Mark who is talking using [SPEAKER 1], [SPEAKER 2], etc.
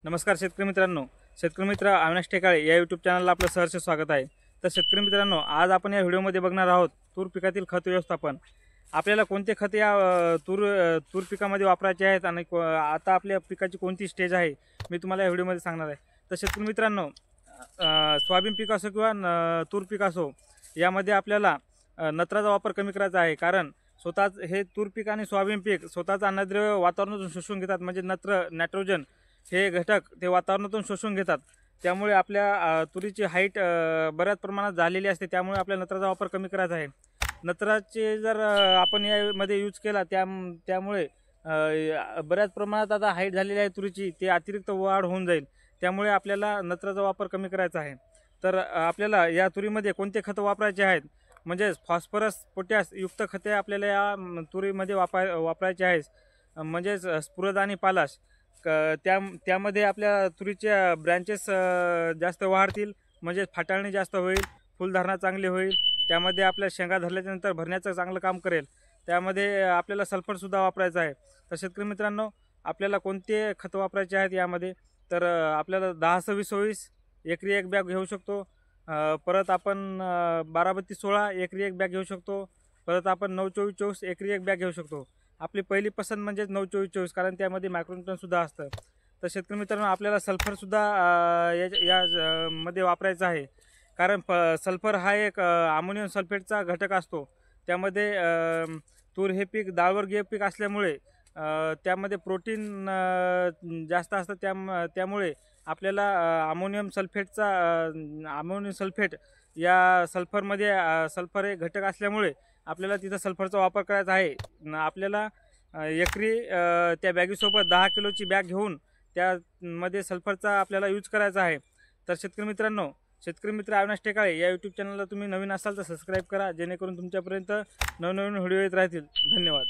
[SPEAKER 1] नमस्कार शेतकरी मित्रांनो, शेतकरी मित्र अविनाश टेकाळे या यूट्यूब चॅनलला आपलं सहर्ष स्वागत आहे। तर शेतकरी मित्रांनो, आज आपण या व्हिडिओमध्ये बघणार आहोत तूर पिकातील खत व्यवस्थापन। आपल्याला कोणते खत या तूर पिकामध्ये वापरायचे आहेत आणि आता आपल्या पिकाची कोणती स्टेज आहे मी तुम्हाला या व्हिडिओमध्ये सांगणार आहे। तर शेतकरी मित्रांनो, सोयाबीन पीक असो किंवा तूर पीक असो, यामध्ये आपल्याला नत्राचा वापर कमी करायचा आहे। कारण स्वतःच हे तूर पीक आणि सोयाबीन पीक स्वतःचा अन्नद्रव्य वातावरणातून शोषून घेतात, म्हणजे नायट्रोजन हे घटक ते वातावरणातून शोषून घेतात। त्यामुळे आपल्या तुरीची हाईट बऱ्याच प्रमाणात झालेली असते। त्यामुळे आपल्याला नत्राचा वापर कमी करायचा आहे। नत्राचे जर आपण यामध्ये यूज केला त्यामुळे बऱ्याच प्रमाणात आता हाईट झालेली आहे तुरीची, ते अतिरिक्त वाढ होऊन जाईल। त्यामुळे आपल्याला नत्राचा वापर कमी करायचा आहे। तर आपल्याला या तुरीमध्ये कोणते खत वापरायचे आहेत, म्हणजे फॉस्फरस पोटॅश युक्त खते आपल्याला या तुरीमध्ये वापरायचे आहेत। म्हणजेच स्फुरद आणि पालाश त्यामध्ये आपल्या तुरीच्या ब्रँचेस जास्त वाढतील, म्हणजे फाटाळणी जास्त होईल, फुलधारणा चांगली होईल। त्यामध्ये आपल्या शेंगा धरल्यानंतर भरण्याचं चांगलं काम करेल। त्यामध्ये आपल्याला सल्फरसुद्धा वापरायचं आहे। तर शेतकरी मित्रांनो, आपल्याला कोणते खत वापरायचे आहेत यामध्ये, तर आपल्याला 10-26-26 एकरी एक बॅग घेऊ शकतो। परत आपण 12-32-16 एकरी एक बॅग घेऊ शकतो। परत आपण 9-24-24 एकरी एक बॅग घेऊ शकतो। आपली पहिली पसंत म्हणजे 9-24-24, कारण त्यामध्ये मायक्रोन्यूटनसुद्धा असतं। तर शेतकरी मित्रांनो, आपल्याला सल्फरसुद्धा मध्ये वापरायचं आहे। कारण सल्फर हा एक अमोनियम सल्फेटचा घटक असतो। त्यामध्ये तूर हे पीक डाळवर्गीय पीक असल्यामुळे त्यामध्ये प्रोटीन जास्त असतं। त्यामुळे आपल्याला अमोनियम सल्फेट या सल्फरमध्ये सल्फर हे घटक असल्यामुळे आपल्याला तिथं सल्फरचा वापर करायचा आहे। आपल्याला एकरी त्या बॅगीसोबत 10 किलोची बॅग घेऊन त्यामध्ये सल्फरचा आपल्याला यूज करायचा आहे। तर शेतकरी मित्रांनो, शेतकरी मित्र अविनाश टेकाळे या यूट्यूब चॅनलला तुम्ही नवीन असाल तर सबस्क्राईब करा, जेणेकरून तुमच्यापर्यंत नवनवीन व्हिडिओ येत राहतील। धन्यवाद।